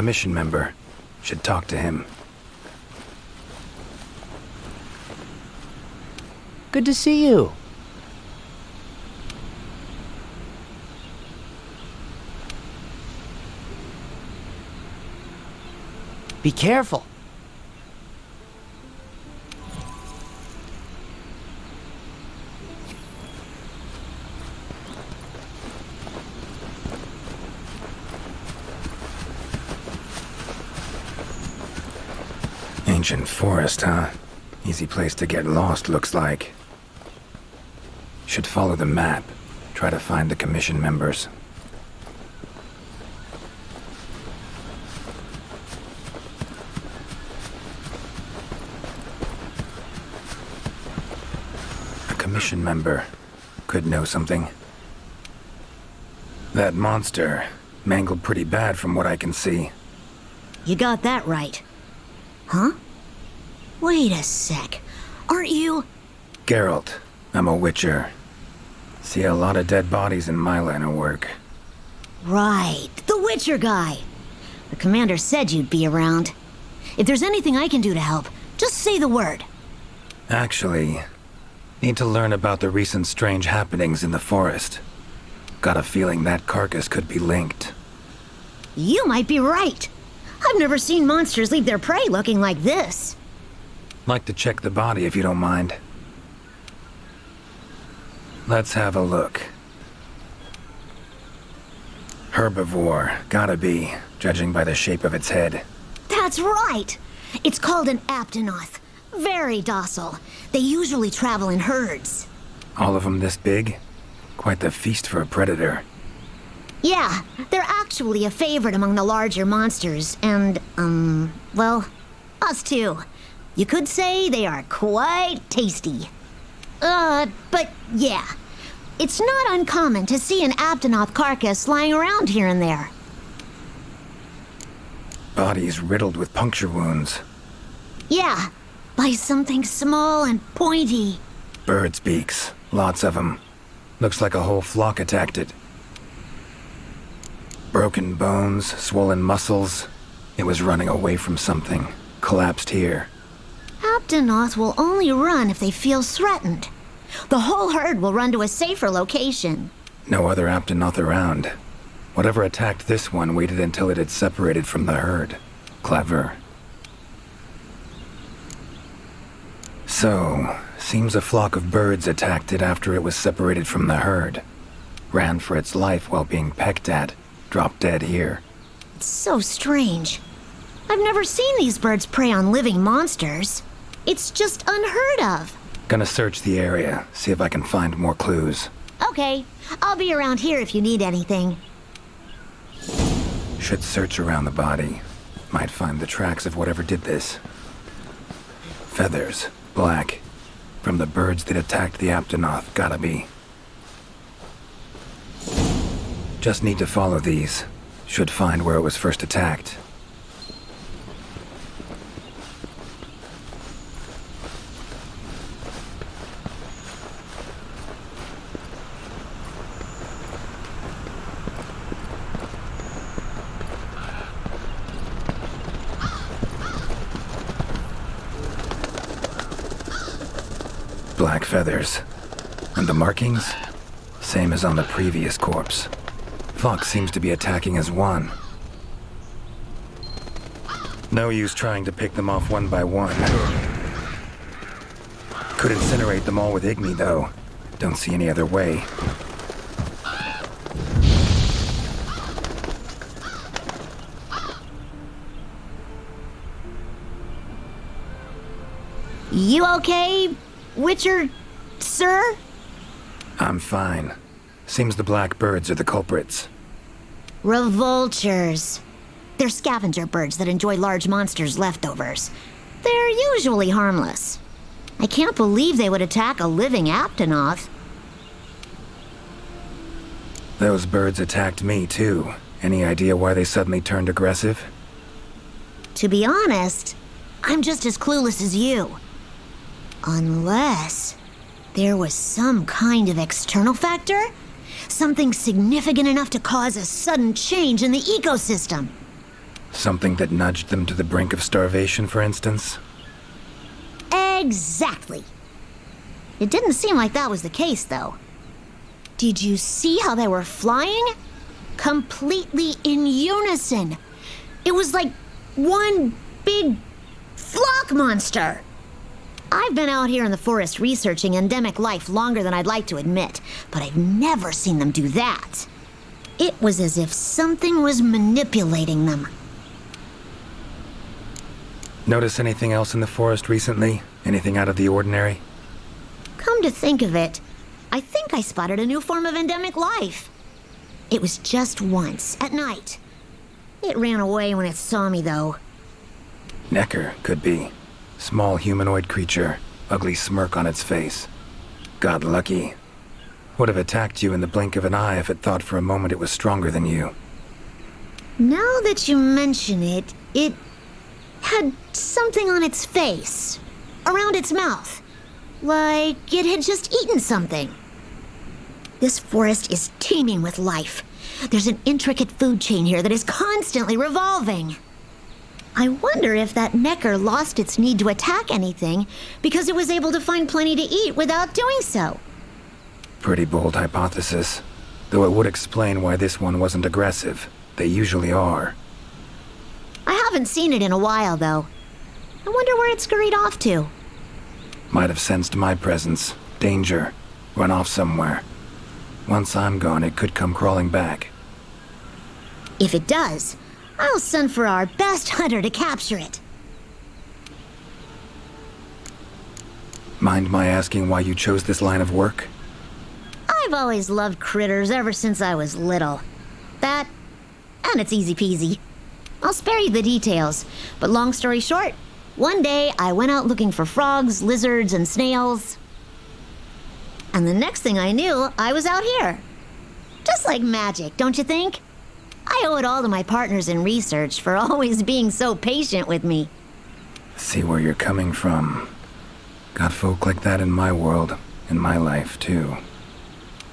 commission member. Should talk to him. Good to see you. Be careful. Ancient forest, huh? Easy place to get lost, looks like. Should follow the map. Try to find the commission members. A commission member. Could know something. That monster. Mangled pretty bad from what I can see. You got that right. Huh? Wait a sec. Aren't you... Geralt. I'm a witcher. See a lot of dead bodies in my line of work. Right, the Witcher guy. The commander said you'd be around. If there's anything I can do to help, just say the word. Actually, need to learn about the recent strange happenings in the forest. Got a feeling that carcass could be linked. You might be right. I've never seen monsters leave their prey looking like this. Like to check the body if you don't mind. Let's have a look. Herbivore, gotta be, judging by the shape of its head. That's right! It's called an aptonoth. Very docile. They usually travel in herds. All of them this big? Quite the feast for a predator. Yeah, they're actually a favorite among the larger monsters, and, well, us too. You could say they are quite tasty. But yeah, it's not uncommon to see an aptonoth carcass lying around here and there. Bodies riddled with puncture wounds. Yeah, by something small and pointy. Birds' beaks, lots of them. Looks like a whole flock attacked it. Broken bones, swollen muscles. It was running away from something. Collapsed here. Aptonoth will only run if they feel threatened. The whole herd will run to a safer location. No other Aptonoth around. Whatever attacked this one waited until it had separated from the herd. Clever. So, seems a flock of birds attacked it after it was separated from the herd. Ran for its life while being pecked at. Dropped dead here. It's so strange. I've never seen these birds prey on living monsters. It's just unheard of. Gonna search the area, see if I can find more clues. Okay, I'll be around here if you need anything. Should search around the body. Might find the tracks of whatever did this. Feathers, black. From the birds that attacked the Aptonoth, gotta be. Just need to follow these. Should find where it was first attacked. Black feathers. And the markings? Same as on the previous corpse. Fox seems to be attacking as one. No use trying to pick them off one by one. Could incinerate them all with Igni, though. Don't see any other way. You okay, Witcher, sir? I'm fine. Seems the black birds are the culprits. Revoltures. They're scavenger birds that enjoy large monsters' leftovers. They're usually harmless. I can't believe they would attack a living Aptonoth. Those birds attacked me, too. Any idea why they suddenly turned aggressive? To be honest, I'm just as clueless as you. Unless there was some kind of external factor? Something significant enough to cause a sudden change in the ecosystem. Something that nudged them to the brink of starvation, for instance? Exactly. It didn't seem like that was the case, though. Did you see how they were flying? Completely in unison. It was like one big flock monster. I've been out here in the forest researching endemic life longer than I'd like to admit, but I've never seen them do that. It was as if something was manipulating them. Notice anything else in the forest recently? Anything out of the ordinary? Come to think of it, I think I spotted a new form of endemic life. It was just once, at night. It ran away when it saw me, though. Necker, could be. Small humanoid creature, ugly smirk on its face. Got lucky. Would have attacked you in the blink of an eye if it thought for a moment it was stronger than you. Now that you mention it, it had something on its face, around its mouth, like it had just eaten something. This forest is teeming with life. There's an intricate food chain here that is constantly revolving. I wonder if that Necker lost its need to attack anything because it was able to find plenty to eat without doing so. Pretty bold hypothesis, though it would explain why this one wasn't aggressive. They usually are. I haven't seen it in a while, though. I wonder where it scurried off to. Might have sensed my presence. Danger. Run off somewhere. Once I'm gone, it could come crawling back. If it does, I'll send for our best hunter to capture it. Mind my asking why you chose this line of work? I've always loved critters ever since I was little. That, and it's easy peasy. I'll spare you the details, but long story short, one day I went out looking for frogs, lizards, and snails. And the next thing I knew, I was out here. Just like magic, don't you think? I owe it all to my partners in research for always being so patient with me. See where you're coming from. Got folk like that in my world, in my life, too.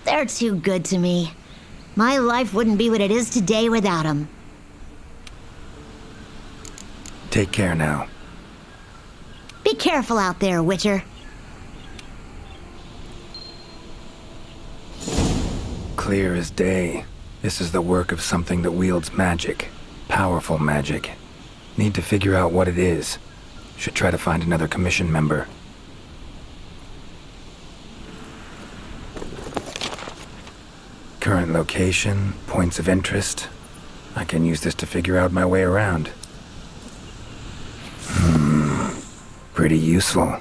They're too good to me. My life wouldn't be what it is today without them. Take care now. Be careful out there, Witcher. Clear as day. This is the work of something that wields magic. Powerful magic. Need to figure out what it is. Should try to find another commission member. Current location, points of interest. I can use this to figure out my way around. Pretty useful.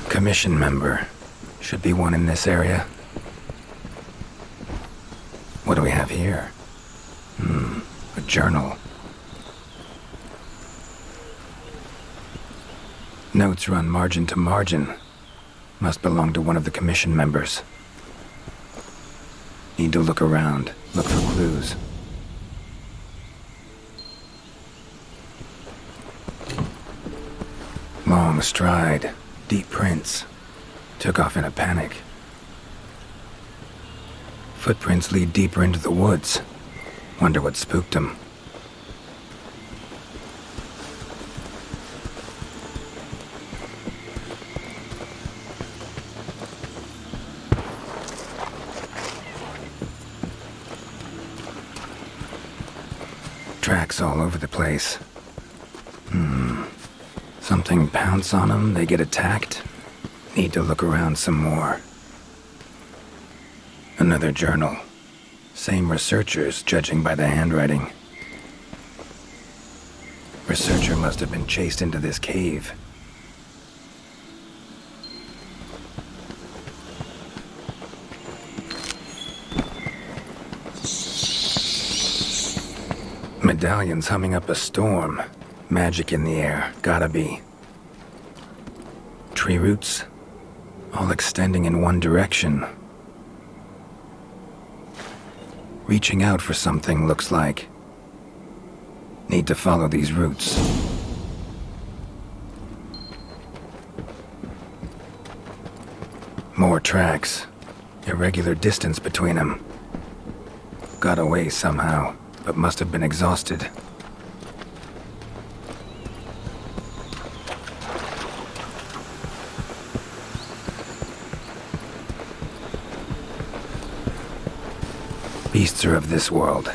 Commission member. Should be one in this area. What do we have here? A journal. Notes run margin to margin. Must belong to one of the commission members. Need to look around, look for clues. Long stride. Deep prints. Took off in a panic. Footprints lead deeper into the woods. Wonder what spooked him. Tracks all over the place. Something pounce on them, they get attacked. Need to look around some more. Another journal. Same researchers, judging by the handwriting. researcher must have been chased into this cave. Medallions humming up a storm. Magic in the air, gotta be. Tree roots, all extending in one direction. Reaching out for something, looks like. Need to follow these roots. More tracks. Irregular distance between them. Got away somehow, but must have been exhausted. Beasts are of this world.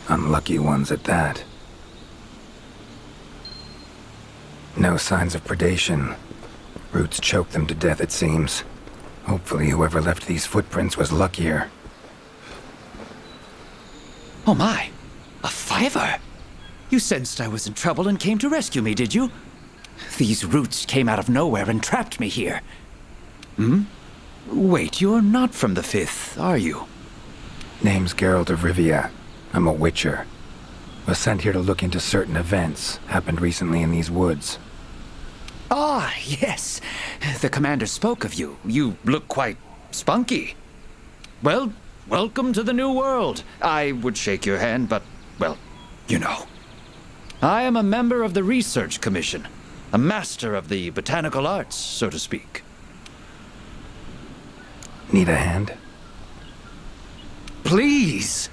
Unlucky ones at that. No signs of predation. Roots choke them to death, it seems. Hopefully whoever left these footprints was luckier. Oh my, a fiver! You sensed I was in trouble and came to rescue me, did you? These roots came out of nowhere and trapped me here. Wait, you're not from the Fifth, are you? Name's Geralt of Rivia. I'm a witcher. Was sent here to look into certain events happened recently in these woods. Ah, yes. The commander spoke of you. You look quite spunky. Well, welcome to the new world. I would shake your hand, but, well, you know. I am a member of the Research Commission. A master of the botanical arts, so to speak. Need a hand? Please!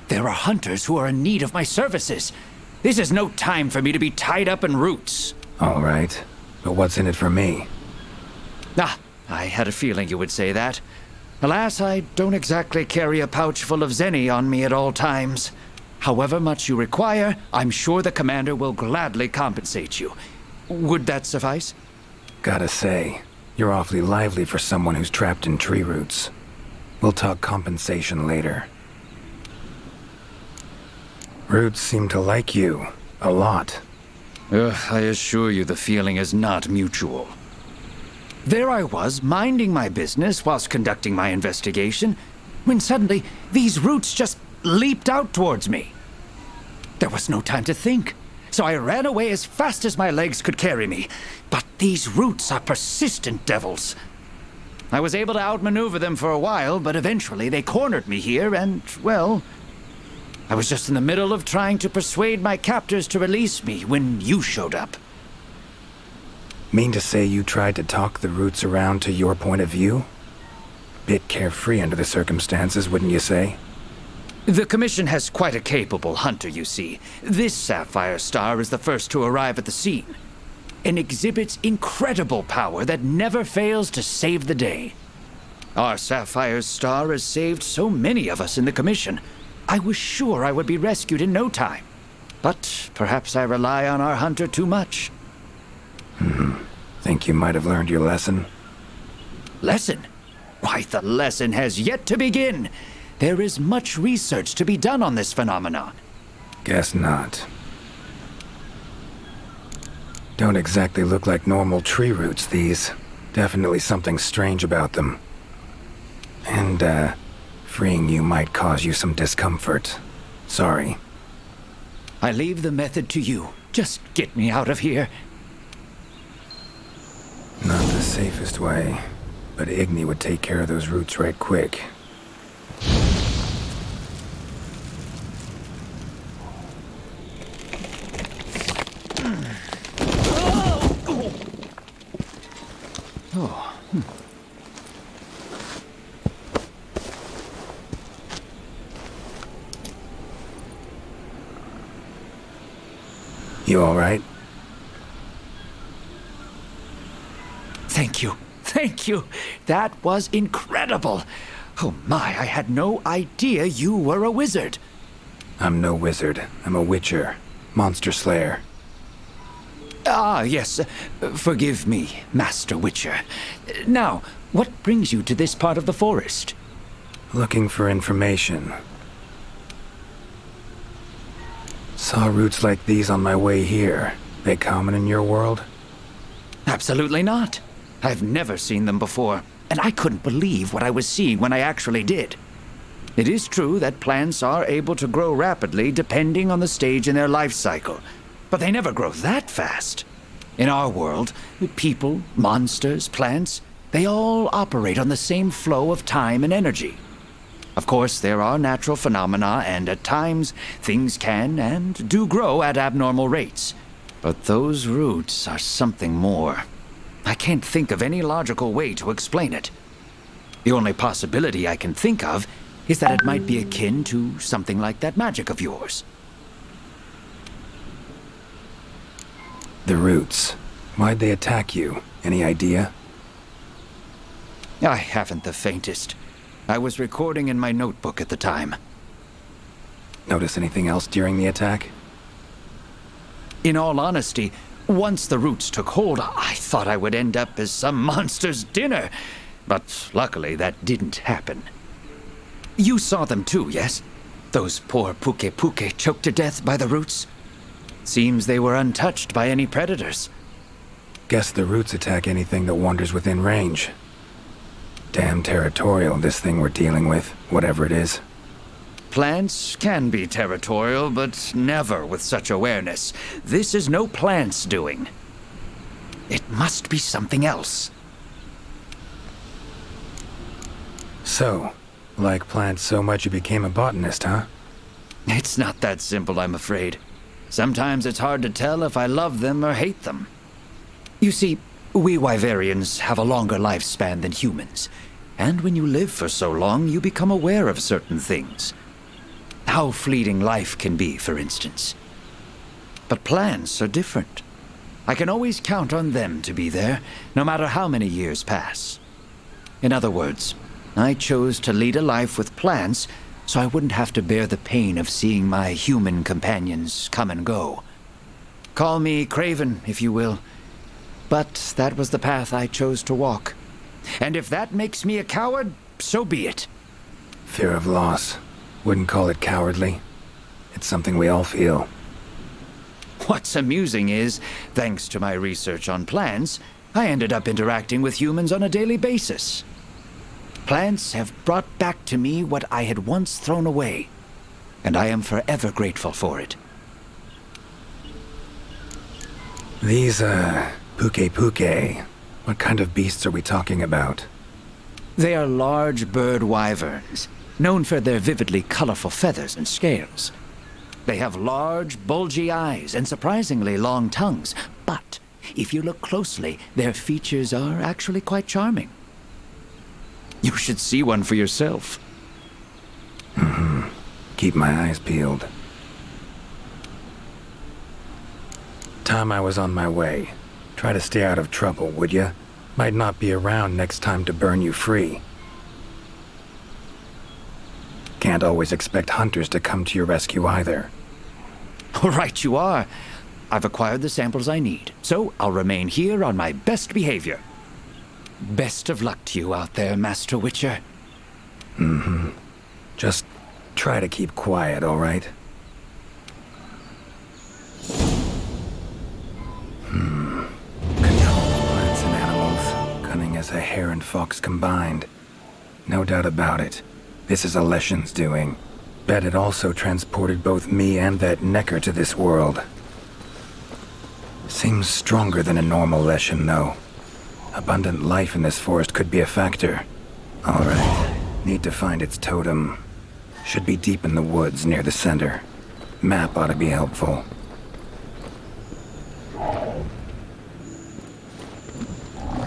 There are hunters who are in need of my services. This is no time for me to be tied up in roots. All right. But what's in it for me? Ah, I had a feeling you would say that. Alas, I don't exactly carry a pouch full of zenny on me at all times. However much you require, I'm sure the commander will gladly compensate you. Would that suffice? Gotta say, you're awfully lively for someone who's trapped in tree roots. We'll talk compensation later. Roots seem to like you. A lot. I assure you the feeling is not mutual. There I was, minding my business whilst conducting my investigation, when suddenly these roots just leaped out towards me. There was no time to think, so I ran away as fast as my legs could carry me. But these roots are persistent devils. I was able to outmaneuver them for a while, but eventually they cornered me here and, well, I was just in the middle of trying to persuade my captors to release me when you showed up. Mean to say you tried to talk the roots around to your point of view? Bit carefree under the circumstances, wouldn't you say? The Commission has quite a capable hunter, you see. This sapphire star is the first to arrive at the scene, and exhibits incredible power that never fails to save the day. Our sapphire star has saved so many of us in the Commission. I was sure I would be rescued in no time. But perhaps I rely on our hunter too much. Think you might have learned your lesson? Lesson? Why, the lesson has yet to begin. There is much research to be done on this phenomenon. Guess not. Don't exactly look like normal tree roots, these. Definitely something strange about them. And, freeing you might cause you some discomfort. Sorry. I leave the method to you. Just get me out of here. Not the safest way, but Igni would take care of those roots right quick. You all right? Thank you. Thank you. That was incredible. Oh my, I had no idea you were a wizard. I'm no wizard. I'm a witcher. Monster slayer. Ah, yes. Forgive me, Master Witcher. Now, what brings you to this part of the forest? Looking for information. Saw roots like these on my way here. They common in your world? Absolutely not. I've never seen them before, and I couldn't believe what I was seeing when I actually did. It is true that plants are able to grow rapidly depending on the stage in their life cycle, but they never grow that fast. In our world, people, monsters, plants, they all operate on the same flow of time and energy. Of course, there are natural phenomena, and at times, things can and do grow at abnormal rates. But those roots are something more. I can't think of any logical way to explain it. The only possibility I can think of is that it might be akin to something like that magic of yours. The roots. Why'd they attack you? Any idea? I haven't the faintest. I was recording in my notebook at the time. Notice anything else during the attack? In all honesty, once the roots took hold, I thought I would end up as some monster's dinner. But luckily, that didn't happen. You saw them too, yes? Those poor Pukei-Pukei choked to death by the roots? Seems they were untouched by any predators. Guess the roots attack anything that wanders within range. Damn territorial, this thing we're dealing with, whatever it is. Plants can be territorial, but never with such awareness. This is no plant's doing. It must be something else. So, like plants so much you became a botanist, huh? It's not that simple, I'm afraid. Sometimes it's hard to tell if I love them or hate them. You see, we Wyverians have a longer lifespan than humans, and when you live for so long, you become aware of certain things. How fleeting life can be, for instance. But plants are different. I can always count on them to be there, no matter how many years pass. In other words, I chose to lead a life with plants so I wouldn't have to bear the pain of seeing my human companions come and go. Call me craven, if you will. But that was the path I chose to walk. And if that makes me a coward, so be it. Fear of loss. Wouldn't call it cowardly. It's something we all feel. What's amusing is, thanks to my research on plants, I ended up interacting with humans on a daily basis. Plants have brought back to me what I had once thrown away, and I am forever grateful for it. These, Pukei-Pukei, what kind of beasts are we talking about? They are large bird wyverns, known for their vividly colorful feathers and scales. They have large, bulgy eyes and surprisingly long tongues, but if you look closely, their features are actually quite charming. You should see one for yourself. Keep my eyes peeled. Time I was on my way. Try to stay out of trouble, would ya? Might not be around next time to burn you free. Can't always expect hunters to come to your rescue either. All right, you are. I've acquired the samples I need, so I'll remain here on my best behavior. Best of luck to you out there, Master Witcher. Just try to keep quiet, all right? Controls plants and animals, cunning as a hare and fox combined. No doubt about it. This is a Leshen's doing. Bet it also transported both me and that Necker to this world. Seems stronger than a normal Leshen, though. Abundant life in this forest could be a factor. All right. Need to find its totem. Should be deep in the woods near the center. Map ought to be helpful.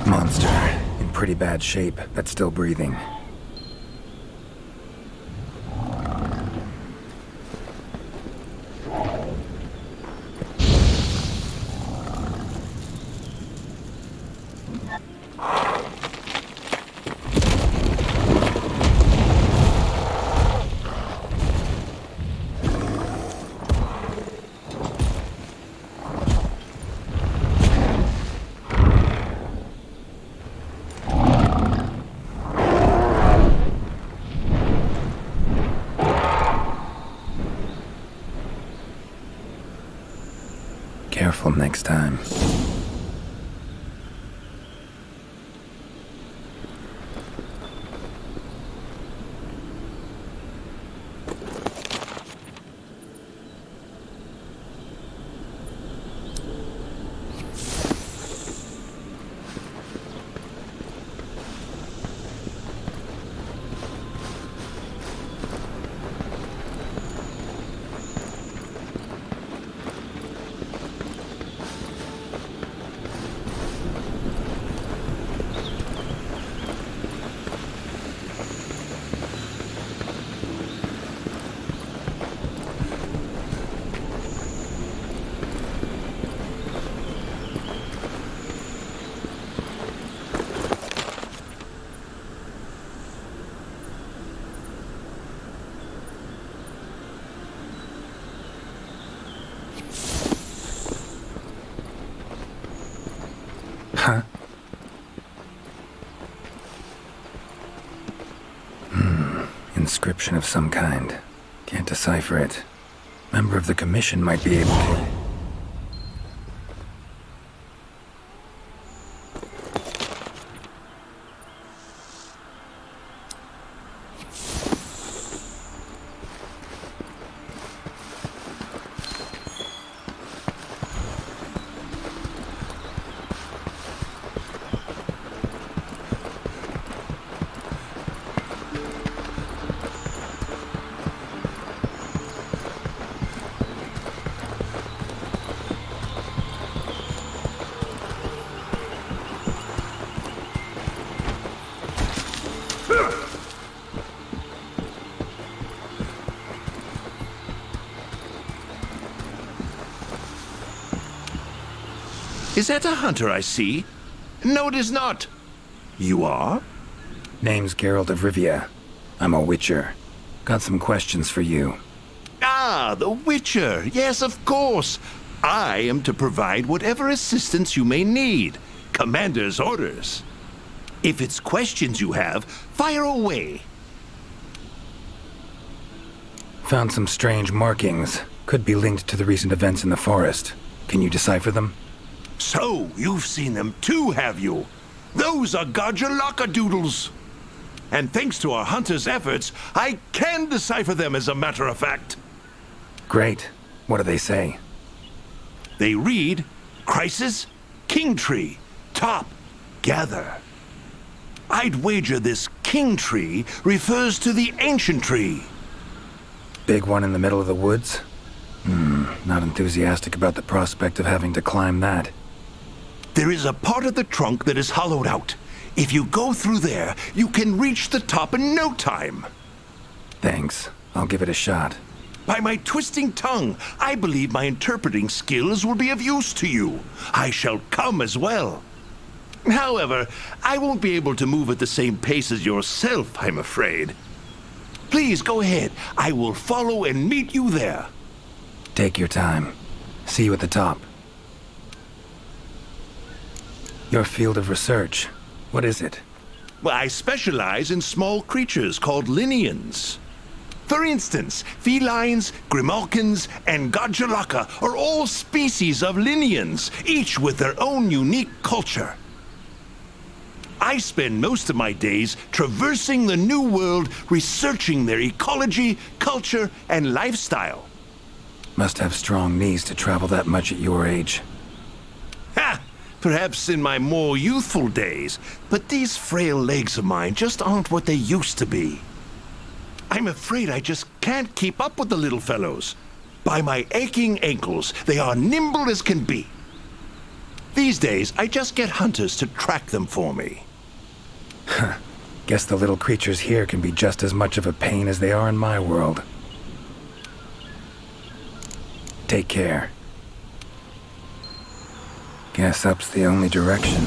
Monster. In pretty bad shape, but still breathing. careful next time. Huh? Inscription of some kind. Can't decipher it. Member of the Commission might be able to. Is that a hunter I see? No, it is not. You are? Name's Geralt of Rivia. I'm a witcher. Got some questions for you. Ah, the Witcher. Yes, of course. I am to provide whatever assistance you may need. Commander's orders. If it's questions you have, fire away. Found some strange markings. Could be linked to the recent events in the forest. Can you decipher them? So, you've seen them too, have you? Those are Gajalaka doodles. And thanks to our hunter's efforts, I can decipher them as a matter of fact. Great. What do they say? They read, Crisis, King Tree, Top, Gather. I'd wager this King Tree refers to the ancient tree. Big one in the middle of the woods? Not enthusiastic about the prospect of having to climb that. There is a part of the trunk that is hollowed out. If you go through there, you can reach the top in no time. Thanks. I'll give it a shot. By my twisting tongue, I believe my interpreting skills will be of use to you. I shall come as well. However, I won't be able to move at the same pace as yourself, I'm afraid. Please go ahead. I will follow and meet you there. Take your time. See you at the top. Your field of research. What is it? Well, I specialize in small creatures called Linians. For instance, felines, grimalkins, and Gajalaka are all species of Linians, each with their own unique culture. I spend most of my days traversing the New World, researching their ecology, culture, and lifestyle. Must have strong knees to travel that much at your age. Ha! Perhaps in my more youthful days, but these frail legs of mine just aren't what they used to be. I'm afraid I just can't keep up with the little fellows. By my aching ankles, they are nimble as can be. These days, I just get hunters to track them for me. Guess the little creatures here can be just as much of a pain as they are in my world. Take care. Guess up's the only direction.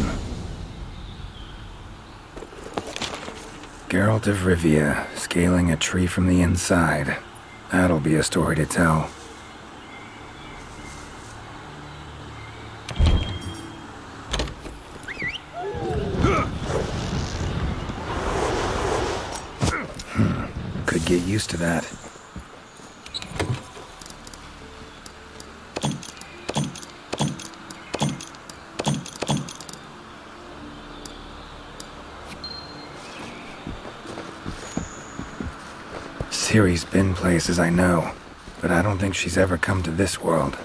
Geralt of Rivia, scaling a tree from the inside. That'll be a story to tell. Could get used to that. Ciri's been places, I know, but I don't think she's ever come to this world.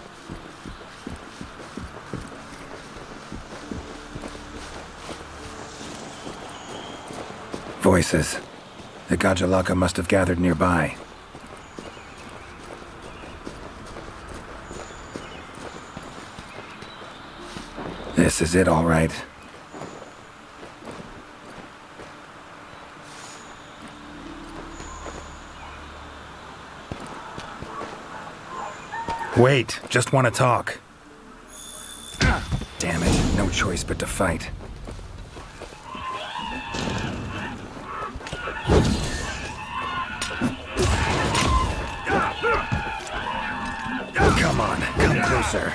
Voices. The Gajalaka must have gathered nearby. This is it, all right. Wait, just want to talk. Damn it, no choice but to fight. Come on, come closer.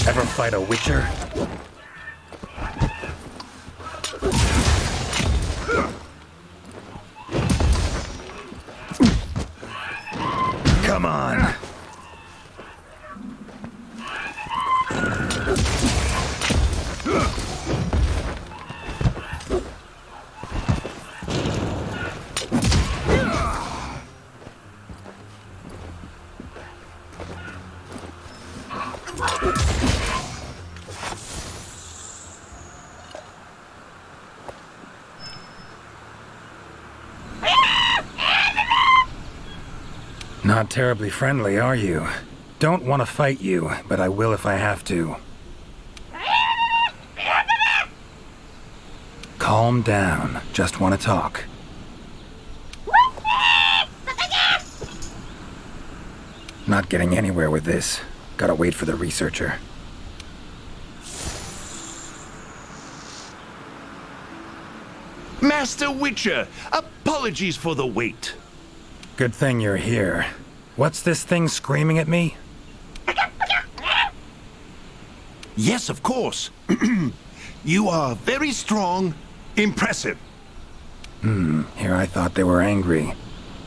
Ever fight a witcher? Come on. Not terribly friendly, are you? Don't want to fight you, but I will if I have to. Calm down. Just want to talk. Not getting anywhere with this. Gotta wait for the researcher. Master Witcher, apologies for the wait. Good thing you're here. What's this thing screaming at me? Yes, of course. You are very strong, impressive. Here I thought they were angry.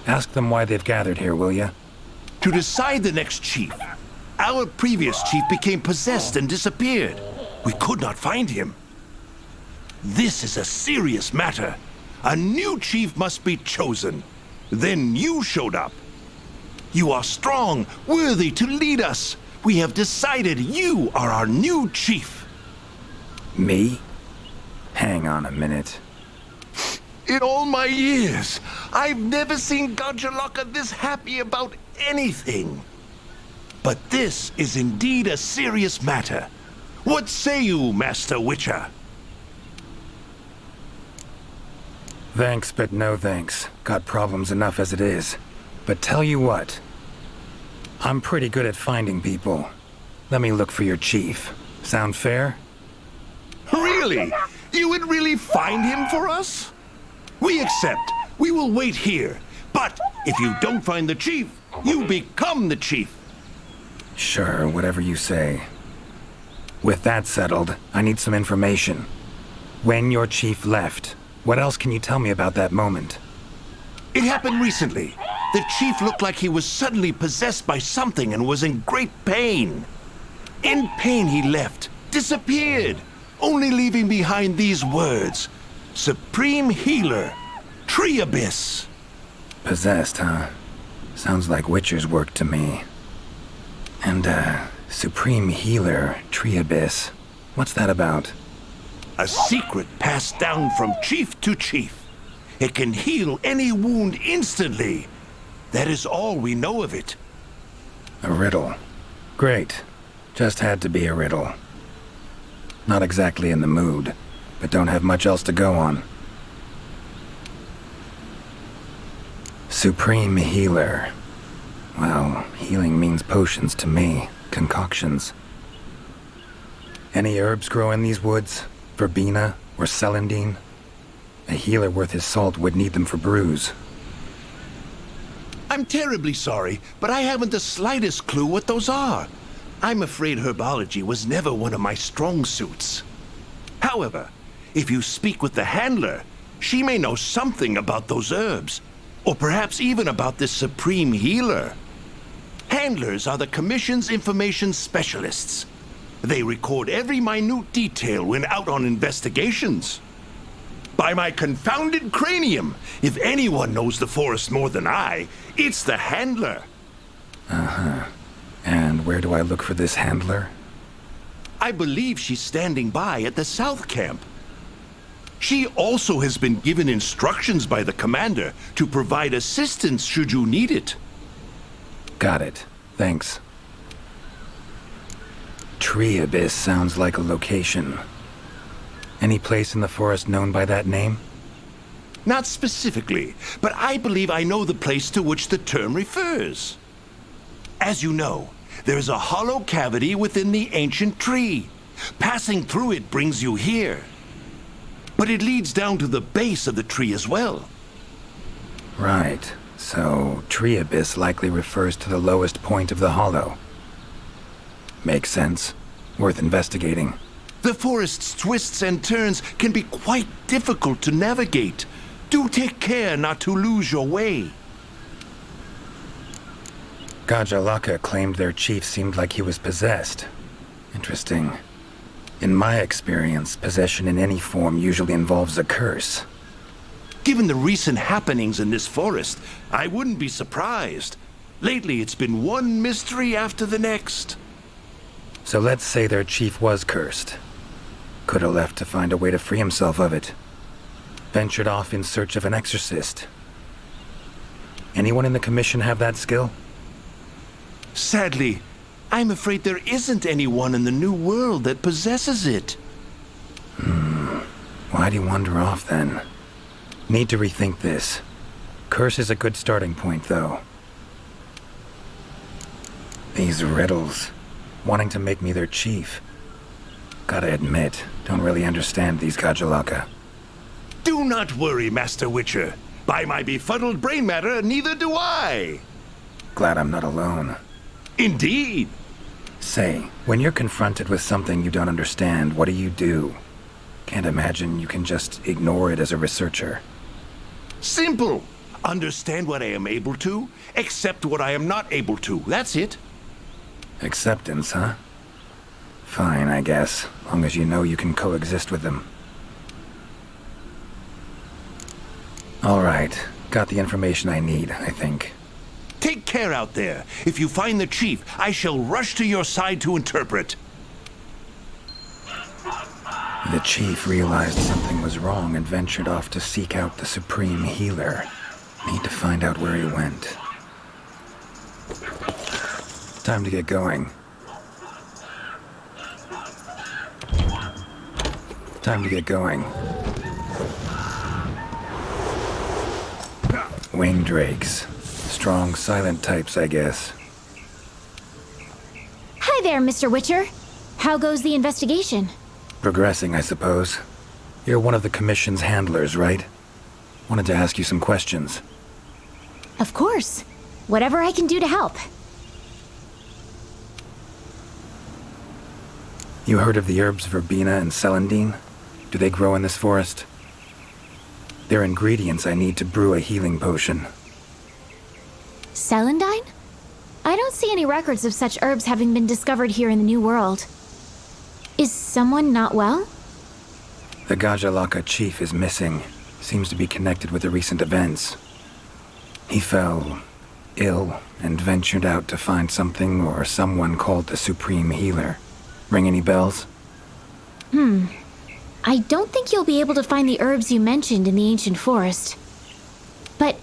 Ask them why they've gathered here, will ya? To decide the next chief. Our previous chief became possessed and disappeared. We could not find him. This is a serious matter. A new chief must be chosen. Then you showed up. You are strong, worthy to lead us. We have decided you are our new chief. Me? Hang on a minute. In all my years, I've never seen Gajalaka this happy about anything. But this is indeed a serious matter. What say you, Master Witcher? Thanks, but no thanks. Got problems enough as it is. But tell you what. I'm pretty good at finding people. Let me look for your chief. Sound fair? Really? You would really find him for us? We accept. We will wait here. But if you don't find the chief, you become the chief. Sure, whatever you say. With that settled, I need some information. When your chief left, what else can you tell me about that moment? It happened recently. The chief looked like he was suddenly possessed by something and was in great pain. In pain he left, disappeared, only leaving behind these words. Supreme Healer, Tree Abyss. Possessed, huh? Sounds like Witcher's work to me. And, Supreme Healer, Tree Abyss. What's that about? A secret passed down from chief to chief. It can heal any wound instantly. That is all we know of it. A riddle. Great. Just had to be a riddle. Not exactly in the mood, but don't have much else to go on. Supreme Healer. Well, healing means potions to me. Concoctions. Any herbs grow in these woods? Verbena or celandine? A healer worth his salt would need them for brews. I'm terribly sorry, but I haven't the slightest clue what those are. I'm afraid herbology was never one of my strong suits. However, if you speak with the handler, she may know something about those herbs, or perhaps even about this supreme healer. Handlers are the Commission's information specialists. They record every minute detail when out on investigations. By my confounded cranium, if anyone knows the forest more than I, it's the handler. And where do I look for this handler? I believe she's standing by at the South Camp. She also has been given instructions by the commander to provide assistance should you need it. Got it. Thanks. Tree Abyss sounds like a location. Any place in the forest known by that name? Not specifically, but I believe I know the place to which the term refers. As you know, there is a hollow cavity within the ancient tree. Passing through it brings you here. But it leads down to the base of the tree as well. Right. So, Tree Abyss likely refers to the lowest point of the hollow. Makes sense. Worth investigating. The forest's twists and turns can be quite difficult to navigate. Do take care not to lose your way. Gajalaka claimed their chief seemed like he was possessed. Interesting. In my experience, possession in any form usually involves a curse. Given the recent happenings in this forest, I wouldn't be surprised. Lately, it's been one mystery after the next. So let's say their chief was cursed. Could have left to find a way to free himself of it. Ventured off in search of an exorcist. Anyone in the Commission have that skill? Sadly, I'm afraid there isn't anyone in the New World that possesses it. Why'd he wander off then? Need to rethink this. Curse is a good starting point, though. These riddles. Wanting to make me their chief. Gotta admit, don't really understand these Gajalaka. Do not worry, Master Witcher. By my befuddled brain matter, neither do I. Glad I'm not alone. Indeed. Say, when you're confronted with something you don't understand, what do? Can't imagine you can just ignore it as a researcher. Simple. Understand what I am able to, accept what I am not able to. That's it. Acceptance, huh? Fine, I guess, long as you know you can coexist with them. All right, got the information I need, I think. Take care out there. If you find the chief, I shall rush to your side to interpret. The chief realized something was wrong and ventured off to seek out the supreme healer. Need to find out where he went. Time to get going. Time to get going. Wing drakes. Strong, silent types, I guess. Hi there, Mr. Witcher. How goes the investigation? Progressing, I suppose. You're one of the Commission's handlers, right? Wanted to ask you some questions. Of course. Whatever I can do to help. You heard of the herbs verbena and celandine? Do they grow in this forest? They're ingredients I need to brew a healing potion. Celandine? I don't see any records of such herbs having been discovered here in the New World. Is someone not well? The Gajalaka chief is missing. Seems to be connected with the recent events. He fell ill and ventured out to find something or someone called the Supreme Healer. Ring any bells? I don't think you'll be able to find the herbs you mentioned in the ancient forest. But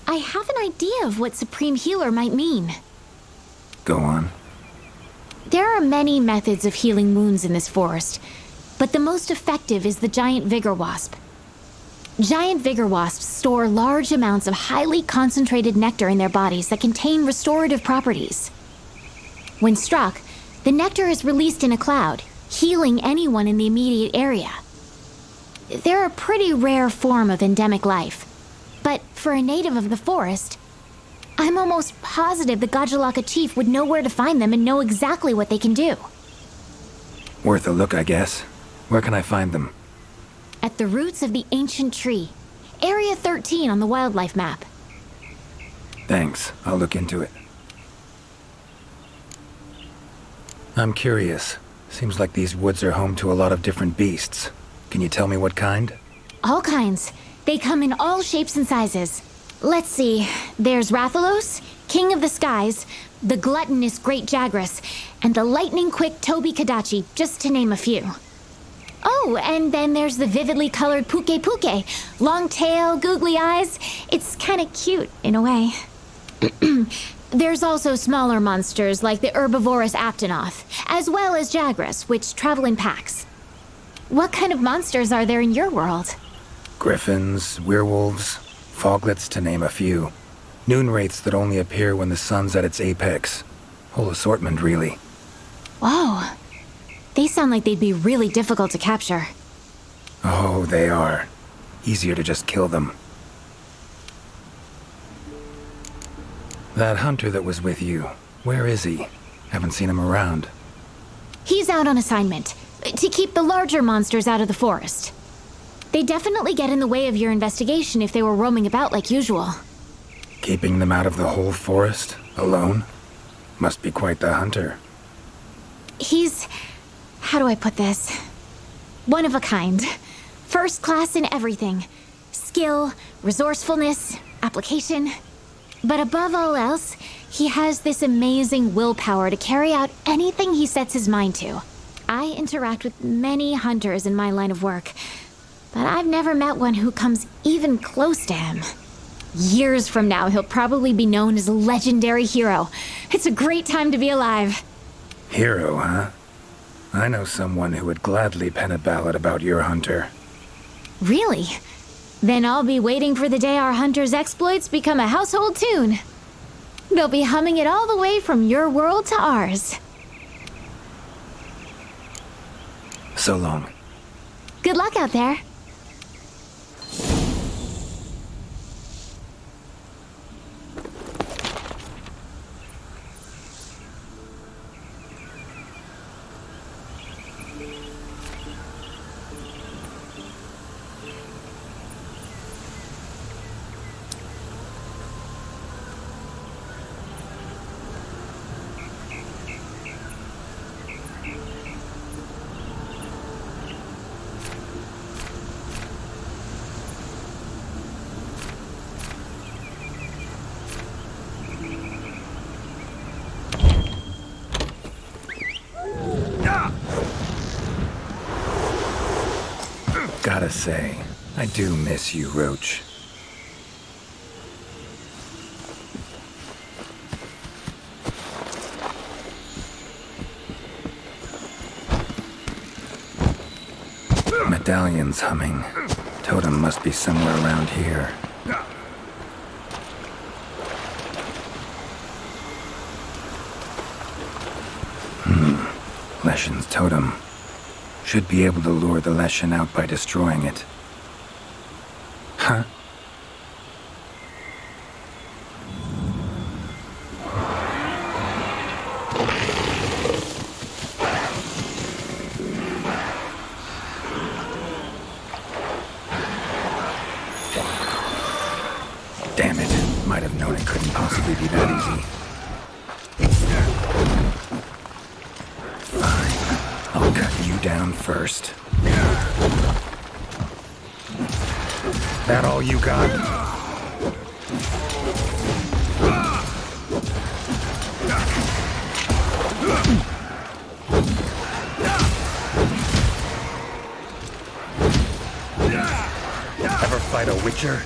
I have an idea of what Supreme Healer might mean. Go on. There are many methods of healing wounds in this forest, but the most effective is the giant vigor wasp. Giant vigor wasps store large amounts of highly concentrated nectar in their bodies that contain restorative properties. When struck, the nectar is released in a cloud, healing anyone in the immediate area. They're a pretty rare form of endemic life, but for a native of the forest, I'm almost positive the Gajalaka chief would know where to find them and know exactly what they can do. Worth a look, I guess. Where can I find them? At the roots of the ancient tree. Area 13 on the wildlife map. Thanks. I'll look into it. I'm curious. Seems like these woods are home to a lot of different beasts. Can you tell me what kind? All kinds. They come in all shapes and sizes. Let's see. There's Rathalos, King of the Skies, the gluttonous Great Jagras, and the lightning-quick Toby Kadachi, just to name a few. Oh, and then there's the vividly colored Pukei-Pukei. Long tail, googly eyes. It's kind of cute, in a way. There's also smaller monsters like the herbivorous Aptonoth, as well as Jagras, which travel in packs. What kind of monsters are there in your world? Griffins, werewolves, foglets, to name a few. Noon wraiths that only appear when the sun's at its apex. Whole assortment, really. Whoa. They sound like they'd be really difficult to capture. Oh, they are. Easier to just kill them. That hunter that was with you, where is he? Haven't seen him around. He's out on assignment, to keep the larger monsters out of the forest. They definitely get in the way of your investigation if they were roaming about like usual. Keeping them out of the whole forest, alone? Must be quite the hunter. He's... how do I put this? One of a kind. First class in everything. Skill, resourcefulness, application. But above all else, he has this amazing willpower to carry out anything he sets his mind to. I interact with many hunters in my line of work, but I've never met one who comes even close to him. Years from now, he'll probably be known as a legendary hero. It's a great time to be alive. Hero, huh? I know someone who would gladly pen a ballad about your hunter. Really? Then I'll be waiting for the day our hunter's exploits become a household tune. They'll be humming it all the way from your world to ours. So long. Good luck out there. Gotta say, I do miss you, Roach. Medallion's humming. Totem must be somewhere around here. Leshen's totem. Should be able to lure the Leshen out by destroying it. Huh? Damn it. Might have known it couldn't possibly be that easy. I'll cut you down first. That all you got? Ever fight a witcher?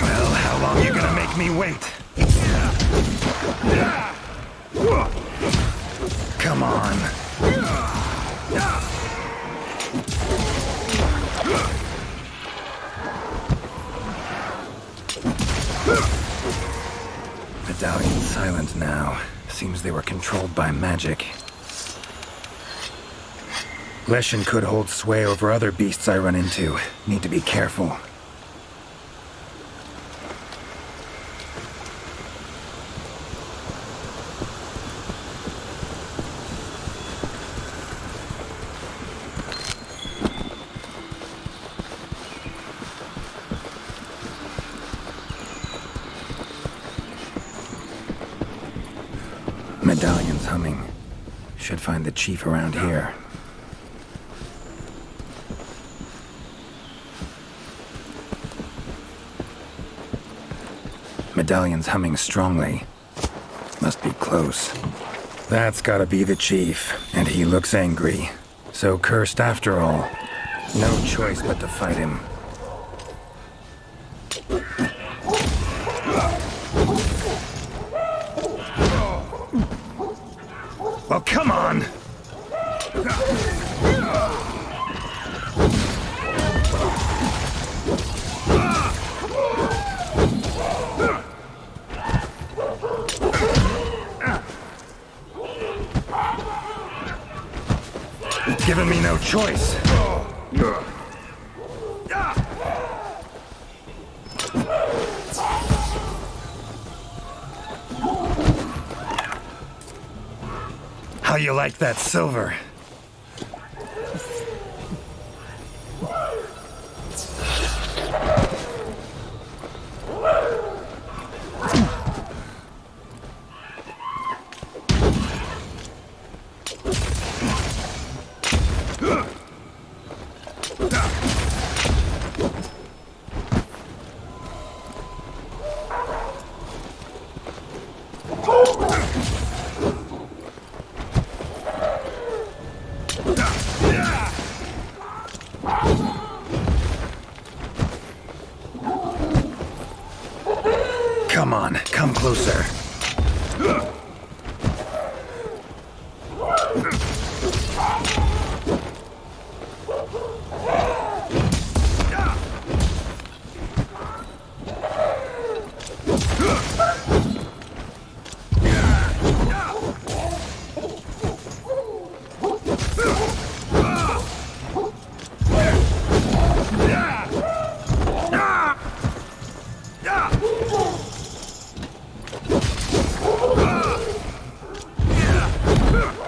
Well, how long you gonna make me wait? Come on. Medallion's silent now. Seems they were controlled by magic. Leshen could hold sway over other beasts I run into. Need to be careful. Medallion's humming. Should find the chief around here. Medallion's humming strongly. Must be close. That's gotta be the chief, and he looks angry. So cursed after all. No choice but to fight him. Well, come on! Giving me no choice. How you like that silver? Come on, come closer.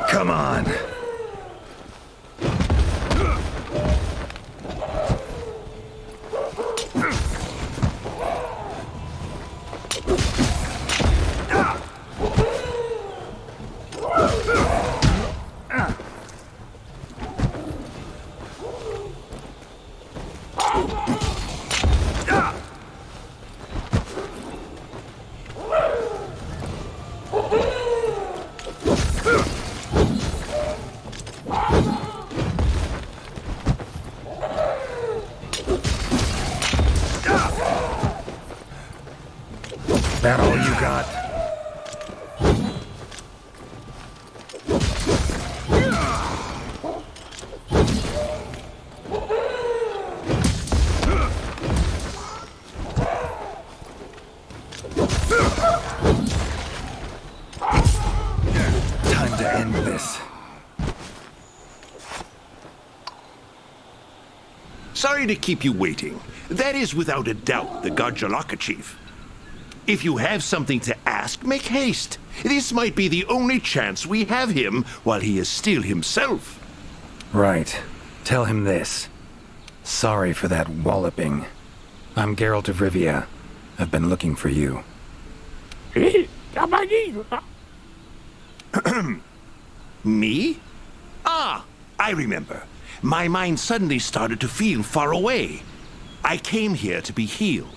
Come on. That all you got? Time to end this. Sorry to keep you waiting. That is without a doubt the Garjalaka chief. If you have something to ask, make haste. This might be the only chance we have him while he is still himself. Right. Tell him this. Sorry for that walloping. I'm Geralt of Rivia. I've been looking for you. Me? Ah, I remember. My mind suddenly started to feel far away. I came here to be healed.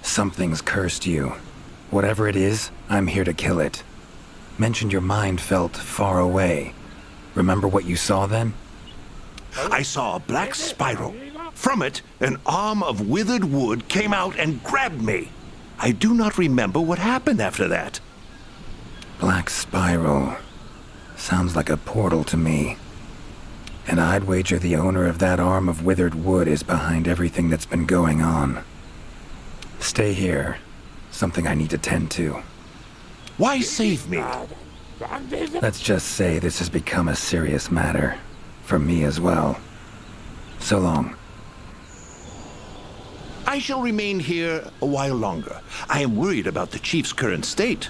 Something's cursed you. Whatever it is, I'm here to kill it. Mentioned your mind felt far away. Remember what you saw then? I saw a black spiral. From it, an arm of withered wood came out and grabbed me. I do not remember what happened after that. Black spiral. Sounds like a portal to me. And I'd wager the owner of that arm of withered wood is behind everything that's been going on. Stay here. Something I need to tend to. Why save me? Let's just say this has become a serious matter. From me as well. So long. I shall remain here a while longer. I am worried about the chief's current state.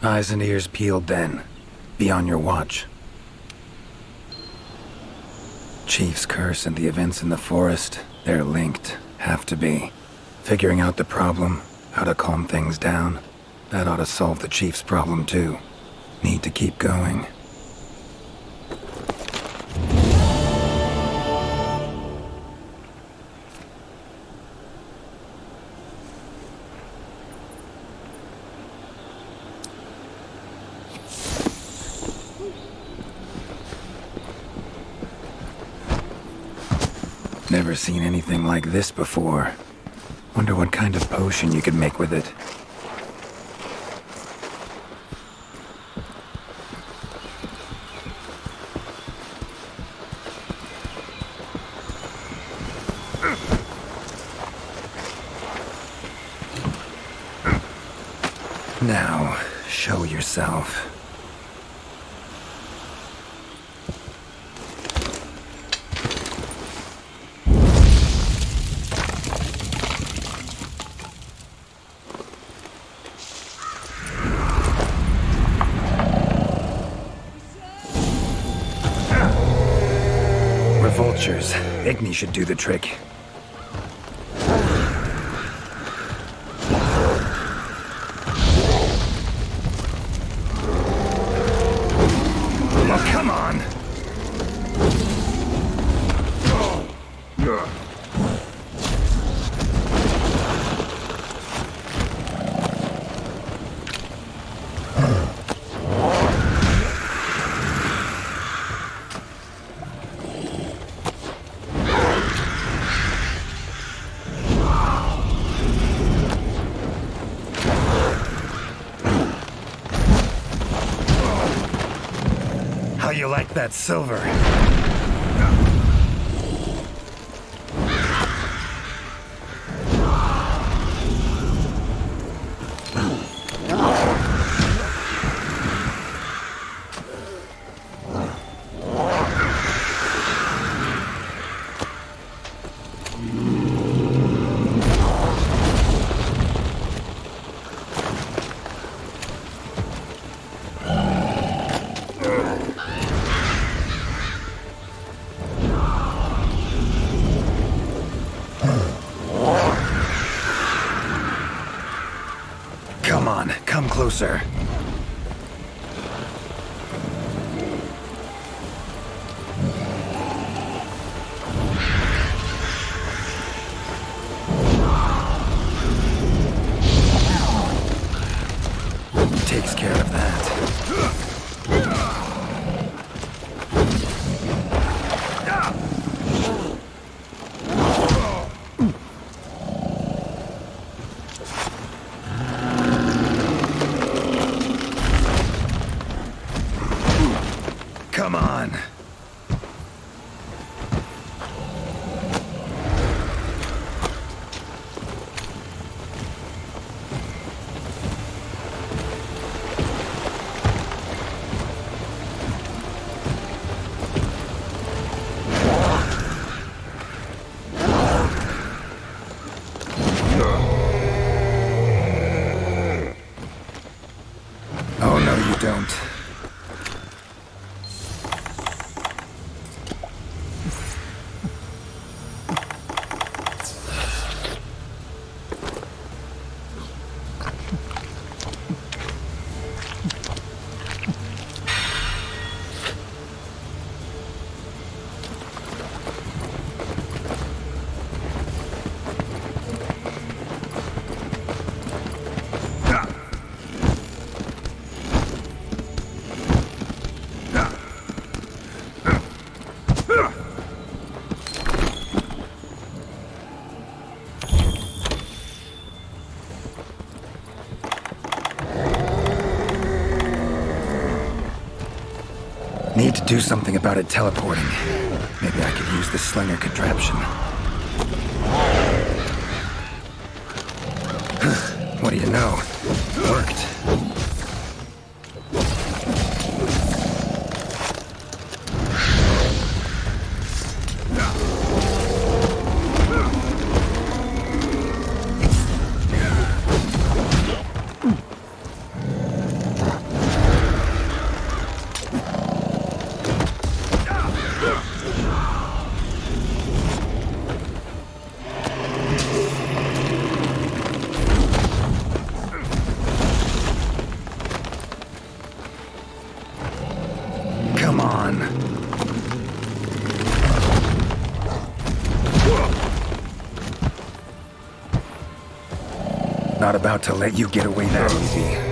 Eyes and ears peeled then. Be on your watch. Chief's curse and the events in the forest, they're linked. Have to be. Figuring out the problem, how to calm things down, that ought to solve the chief's problem too. Need to keep going. Never seen anything like this before. Wonder what kind of potion you could make with it. Now, show yourself. We're vultures. Igni should do the trick. Oh, come on! How you like that silver? Come on, come closer. Takes care of that. Come on. Oh, no, you don't. Need to do something about it teleporting. Maybe I could use the slinger contraption. What do you know? Worked. about to let you get away that easy.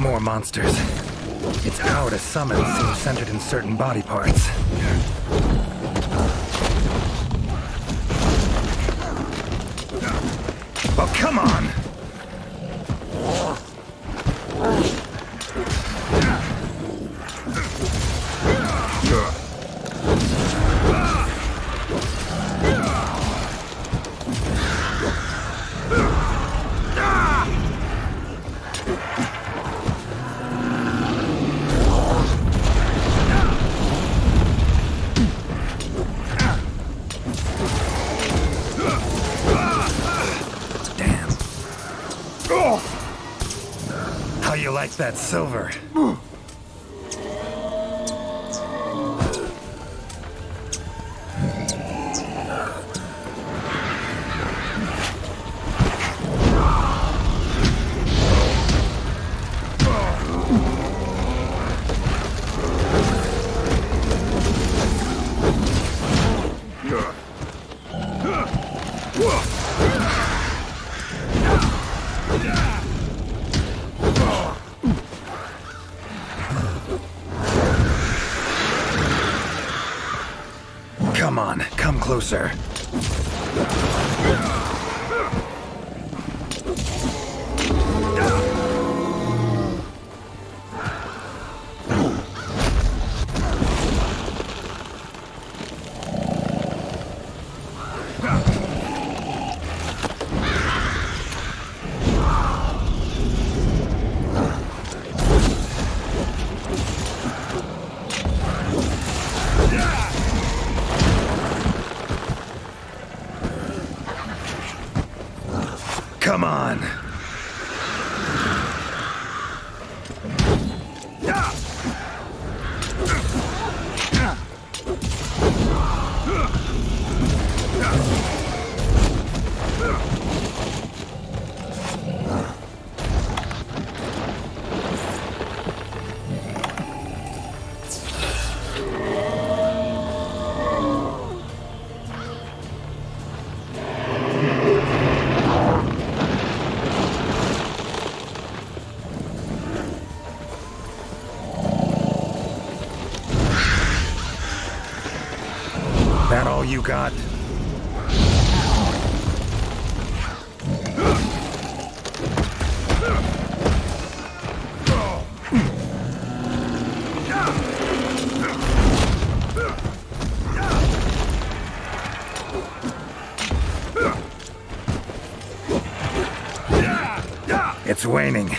More monsters. Its power to summon seems centered in certain body parts. Oh, come on! How you like that silver? Come on, come closer. Come on. That all you got? It's waning.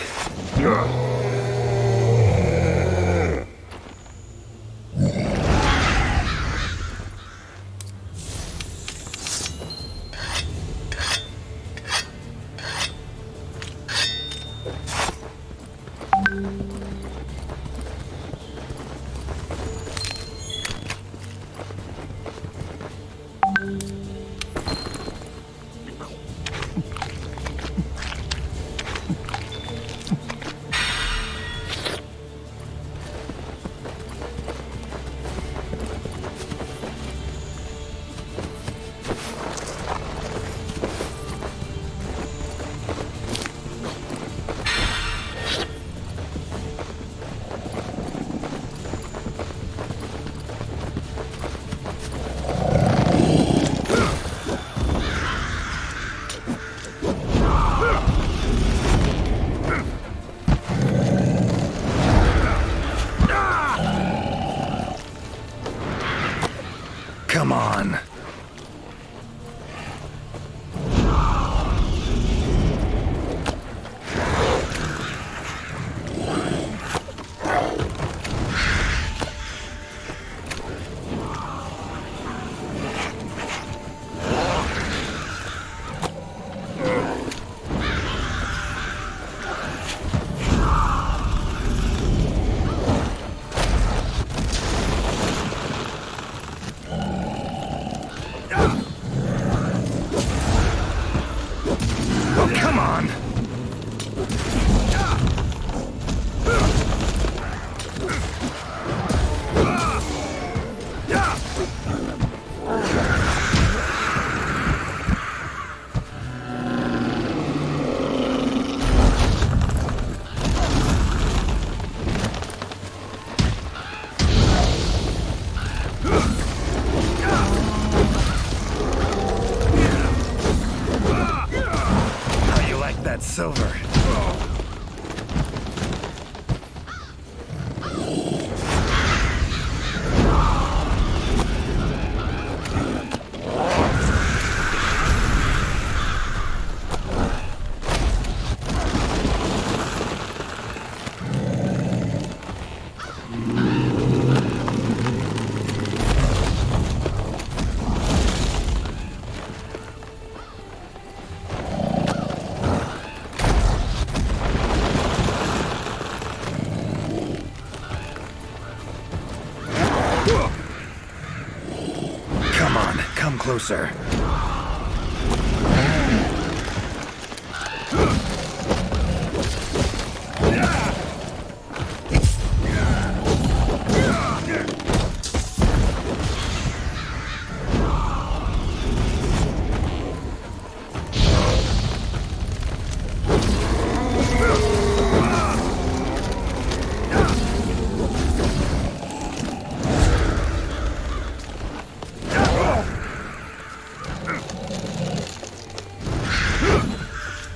closer.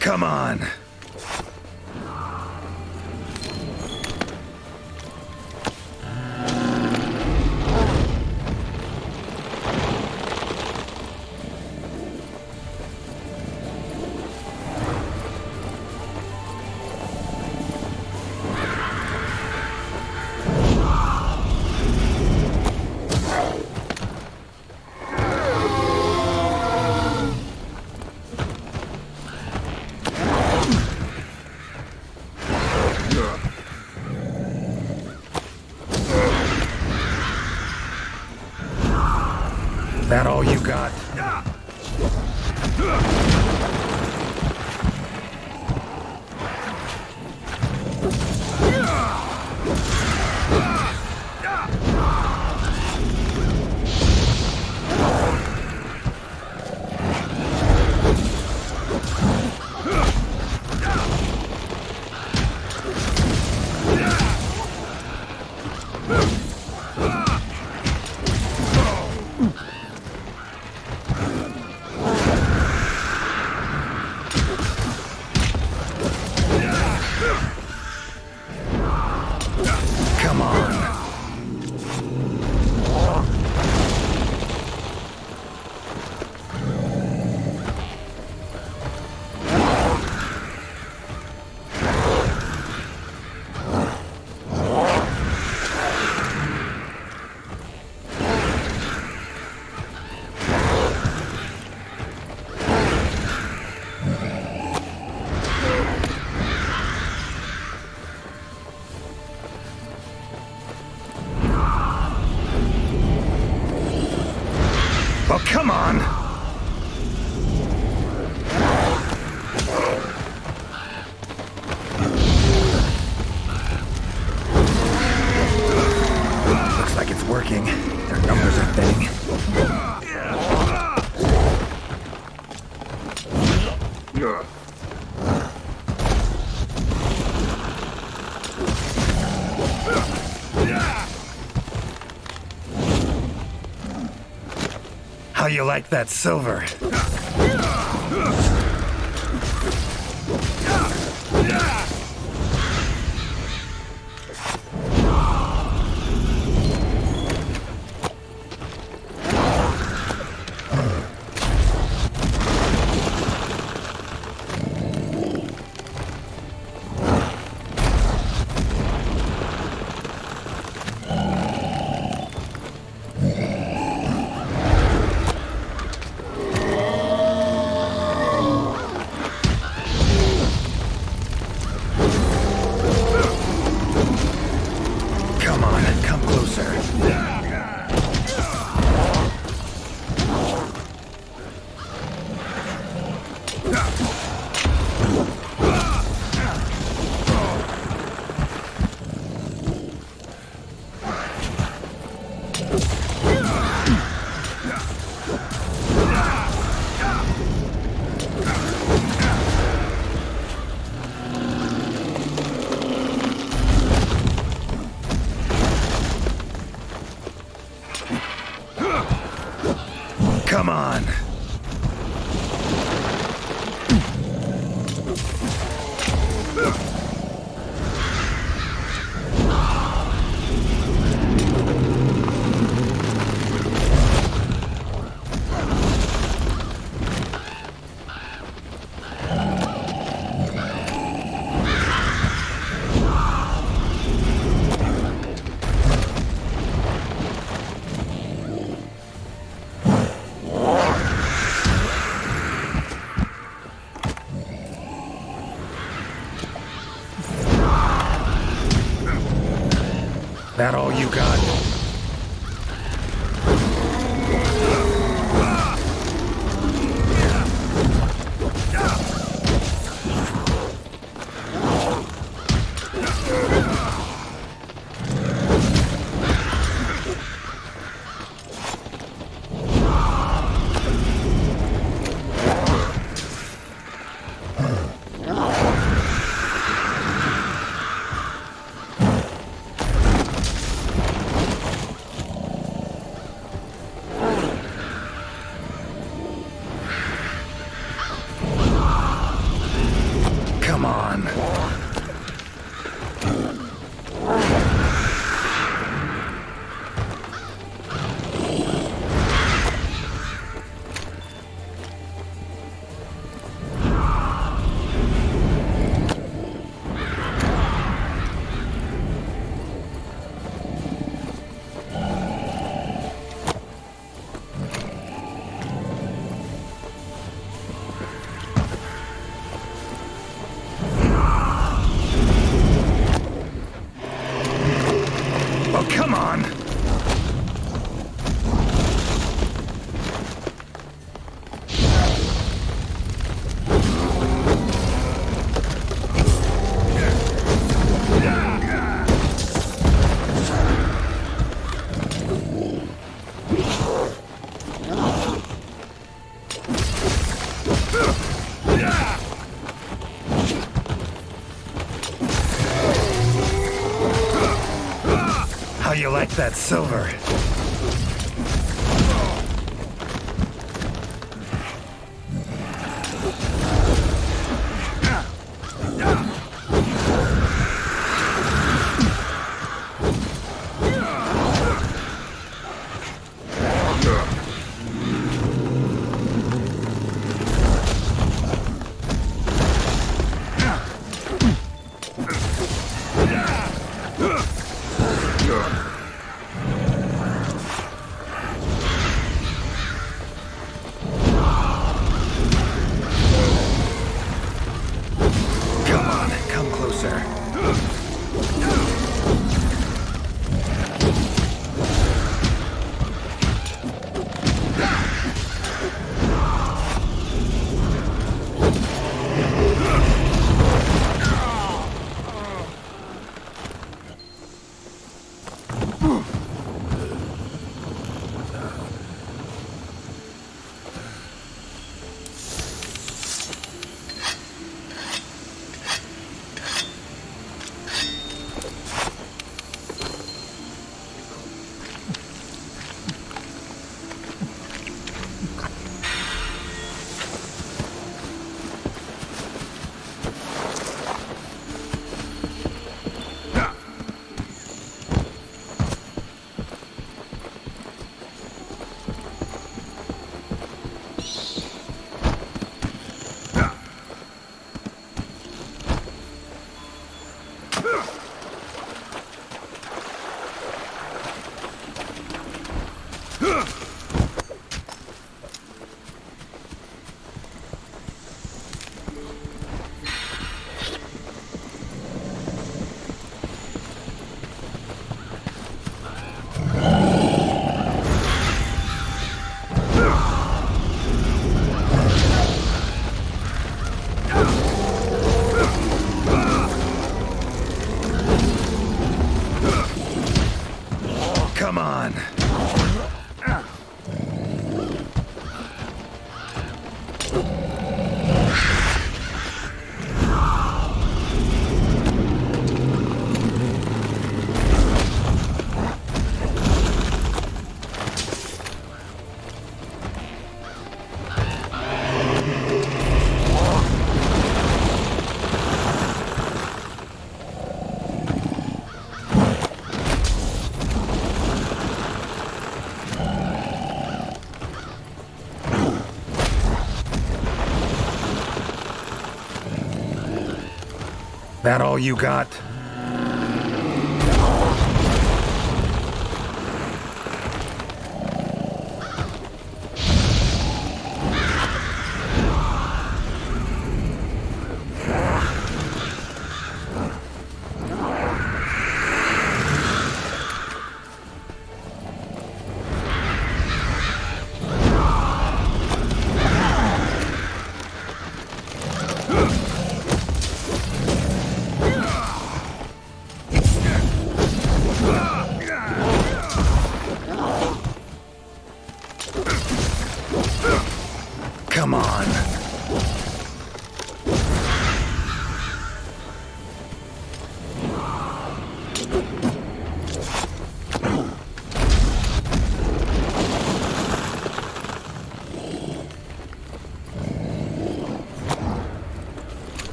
Come on. That all you got? Come on. Well, come on! Looks like it's working. Their numbers are thinning. How you like that silver? Come on, come closer. Come on. That all you got? How you like that silver? Come on. That all you got? Come on.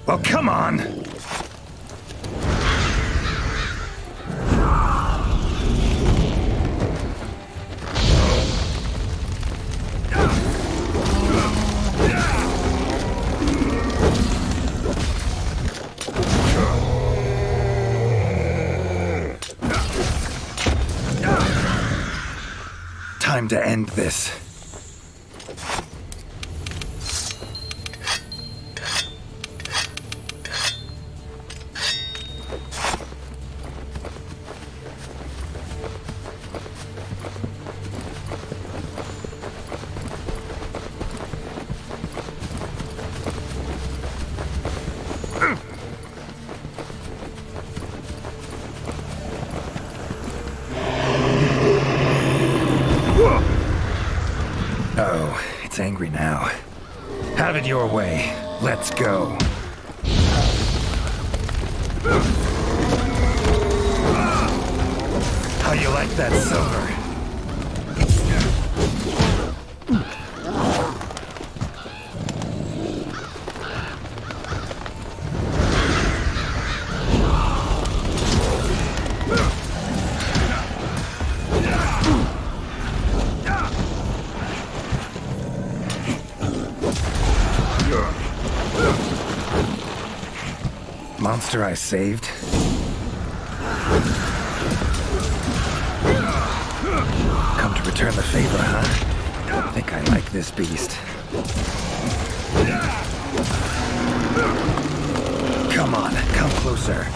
Well, come on! Time to end this. it your way. Let's go. How you like that silver? Monster I saved? Come to return the favor, huh? Think I like this beast. Come on, come closer.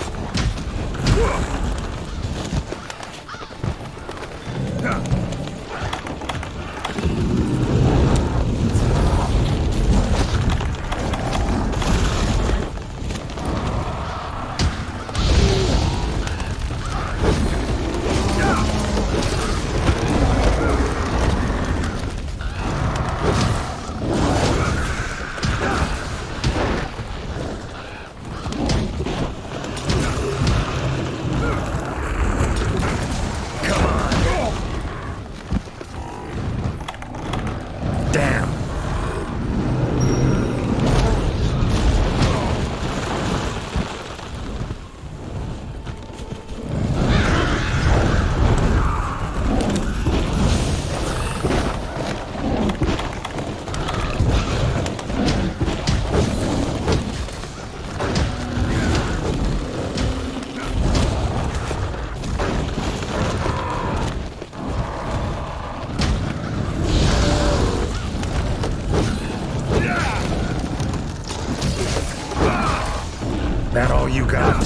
That all you got?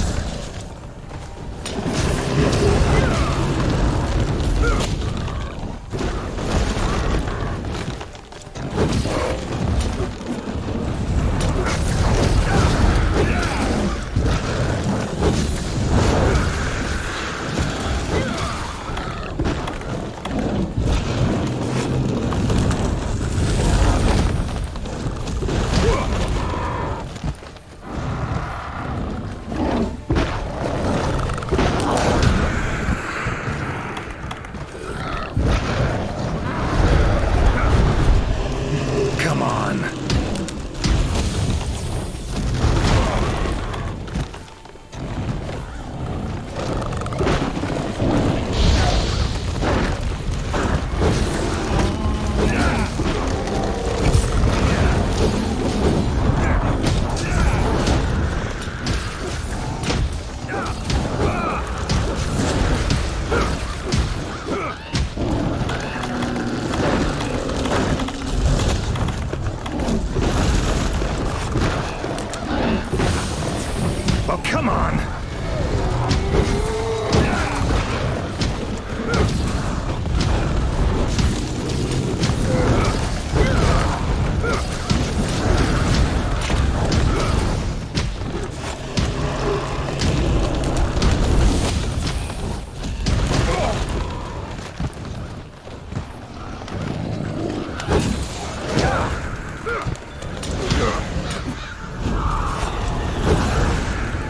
Come on!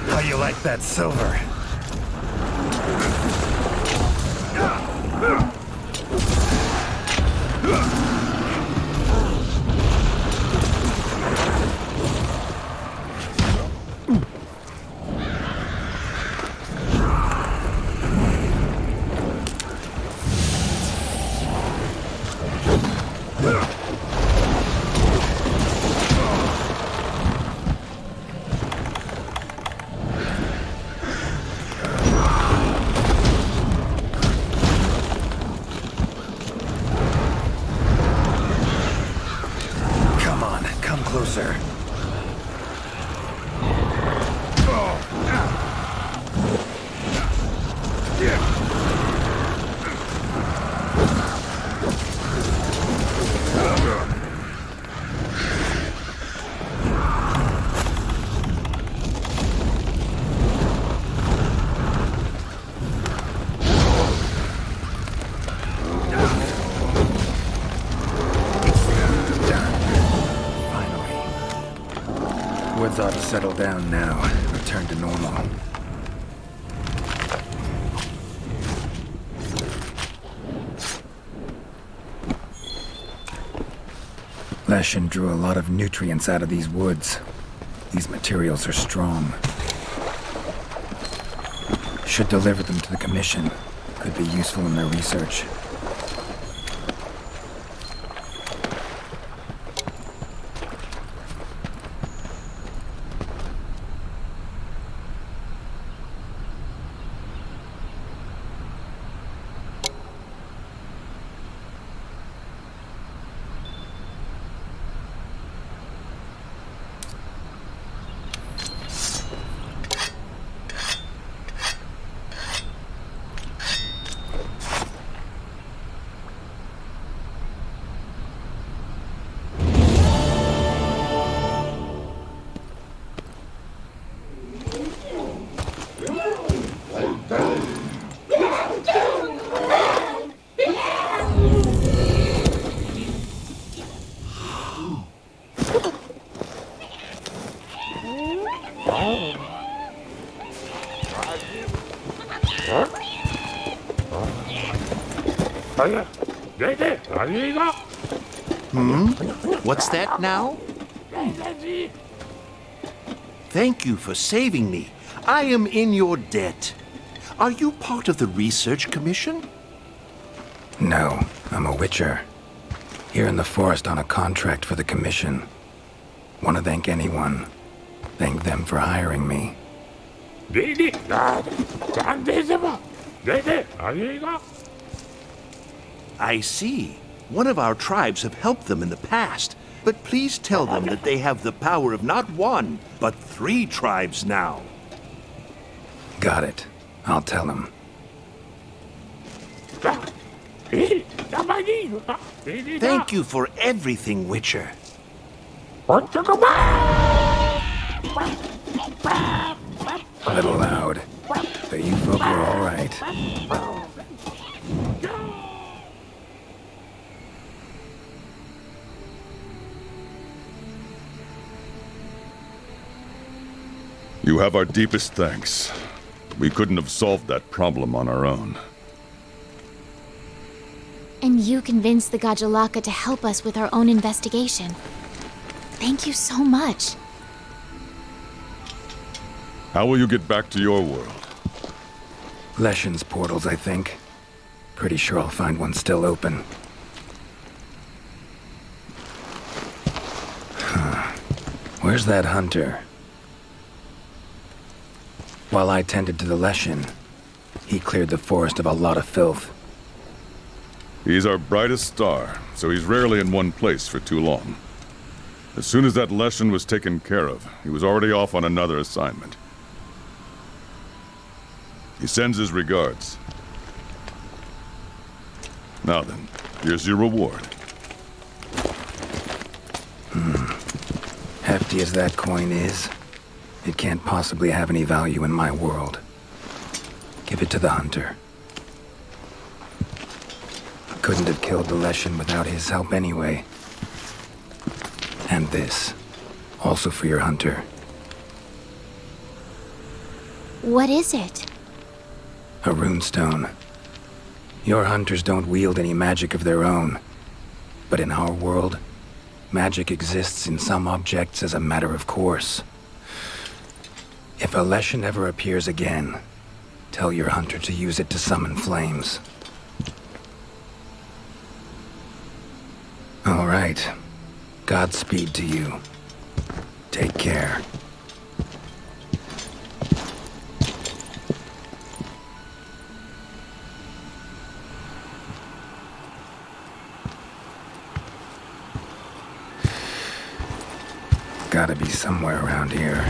How you like that silver? settle down now. Return to normal. Leshen drew a lot of nutrients out of these woods. These materials are strong. Should deliver them to the Commission. Could be useful in their research. What's that now? Thank you for saving me. I am in your debt. Are you part of the Research Commission? No, I'm a witcher. Here in the forest on a contract for the Commission. Want to thank anyone. Thank them for hiring me. I see. One of our tribes have helped them in the past, but please tell them that they have the power of not one, but 3 tribes now. Got it. I'll tell them. Thank you for everything, Witcher. A little loud, but you folk are all right. You have our deepest thanks. We couldn't have solved that problem on our own. And you convinced the Gajalaka to help us with our own investigation. Thank you so much. How will you get back to your world? Leshen's portals, I think. Pretty sure I'll find one still open. Where's that hunter? While I tended to the Leshen, he cleared the forest of a lot of filth. He's our brightest star, so he's rarely in one place for too long. As soon as that Leshen was taken care of, he was already off on another assignment. He sends his regards. Now then, here's your reward. Hefty as that coin is, it can't possibly have any value in my world. Give it to the hunter. Couldn't have killed the Leshen without his help anyway. And this, also for your hunter. What is it? A runestone. Your hunters don't wield any magic of their own. But in our world, magic exists in some objects as a matter of course. If a Leshen ever appears again, tell your hunter to use it to summon flames. All right. Godspeed to you. Take care. Gotta be somewhere around here.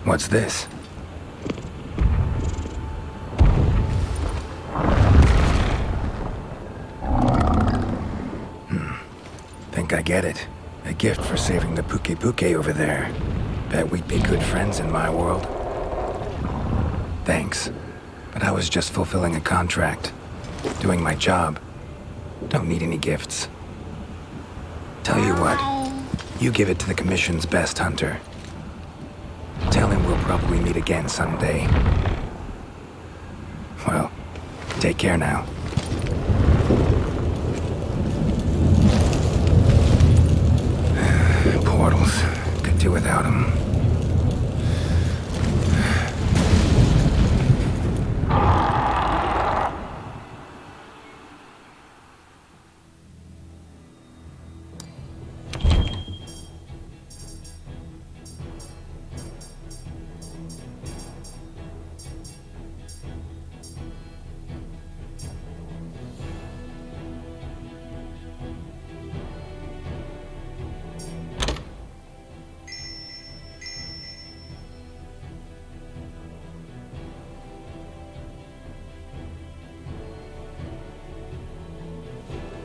What's this? think I get it. A gift for saving the Pukei-Pukei over there. Bet we'd be good friends in my world. Thanks. But I was just fulfilling a contract. Doing my job. Don't need any gifts. Tell you what. You give it to the Commission's best hunter. Tell him we'll probably meet again someday. Well, take care now. Portals. Could do without them.